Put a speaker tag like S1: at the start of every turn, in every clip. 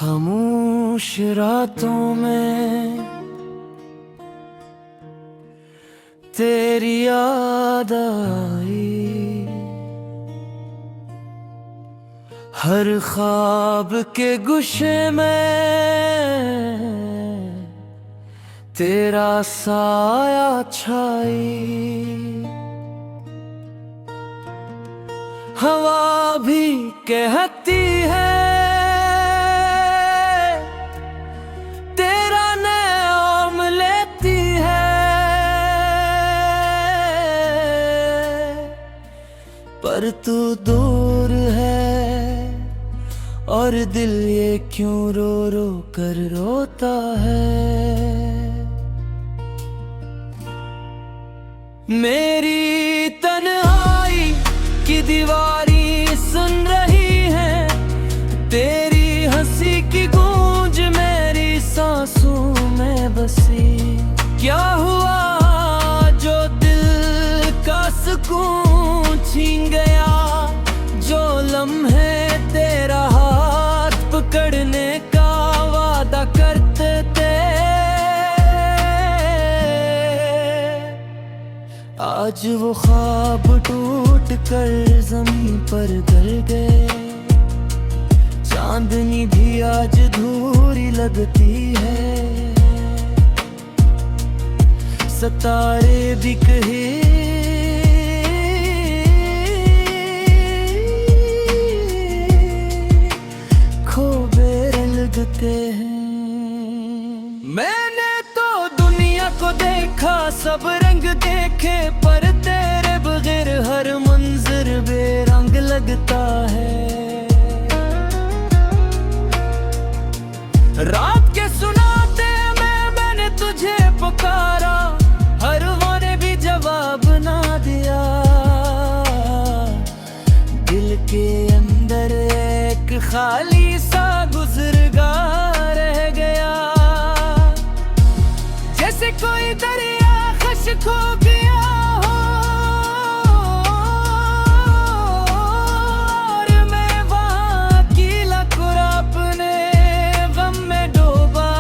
S1: खामोश रातों में तेरी याद आई, हर ख्वाब के गुस्से में तेरा साया छाई। हवा भी कहती है तेरा नाम लेती है, पर तू दूर है और दिल ये क्यों रो रो कर रोता है। मेरी तन्हाई की दीवारी सुन रही है, तेरी हंसी की गूंज मेरी सांसों में बसी। क्या हुआ जो दिल का सुकून छीन गया, जो लम्हे तेरा हाथ पकड़ने का वादा करते थे, आज वो ख्वाब टूट कर जमीन पर गिर गए। चांदनी भी आज धूरी लगती है, सितारे भी कहीं लगते हैं। मैंने तो दुनिया को देखा, सब रंग देखे, पर तेरे बगैर हर मंजर बेरंग लगता है। रात के सुनाते में मैंने तुझे पुकारा, हर वाने भी जवाब ना दिया। दिल के अंदर एक खाली सा गुज़रगार रह गया, जैसे कोई दरिया खश्क हो गया हो और मैं वहाँ कीला कुरा अपने गम में डूबा।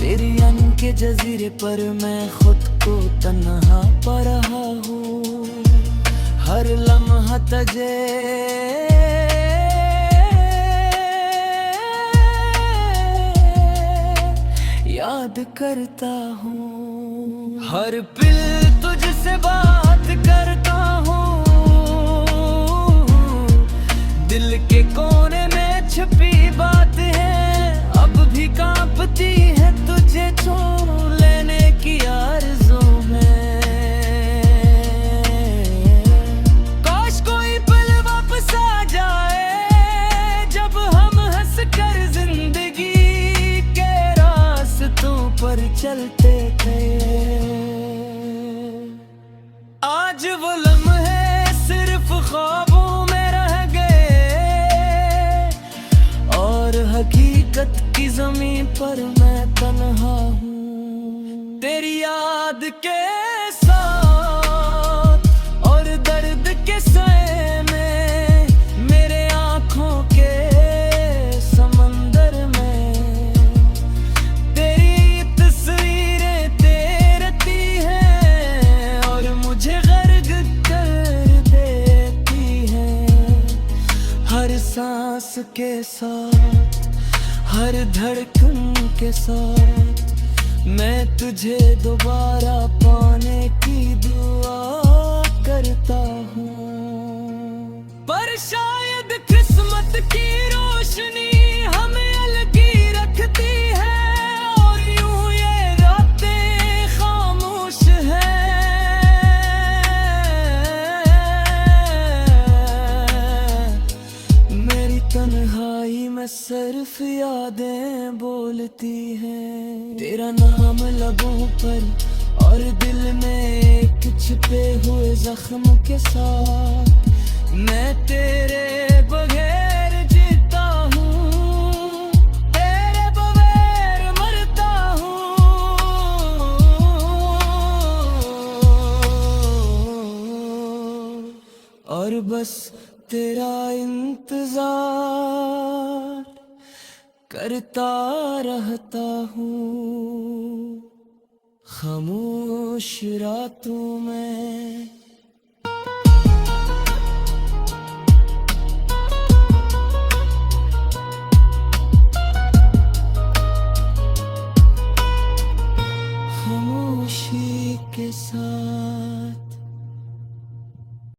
S1: तेरी अन के जजीरे पर मैं खुद को तन्हा पा रहा हूँ, हर लम्हा तुझे याद करता हूँ। हर पल तुझसे बात करता हूँ, दिल के कोने में छुपी बात है अब भी कांपती है तुझे छू लेने की आरज़ू में। काश कोई पल वापस आ जाए जब हम हंस कर जिंदगी पर चलते थे। आज वो लम्हे सिर्फ ख्वाबों में रह गए और हकीकत की ज़मीन पर मैं तन्हा हूँ। तेरी याद के साथ और दर्द के साए में मेरे आँखों के समंदर में सांस के साथ, हर धड़कन के साथ मैं तुझे दोबारा पाने की दुआ करता हूँ। पर शायद किस्मत की रोशनी हमें अलगी रखती है और यूं ये रातें खामोश है। तन्हाई में सिर्फ यादें बोलती हैं, तेरा नाम लबों पर और दिल में एक छिपे हुए जख्म के साथ मैं तेरे बगैर जीता हूँ, तेरे बगैर मरता हूँ। और बस तेरा इंतजार करता रहता हूँ खामोश रातों में।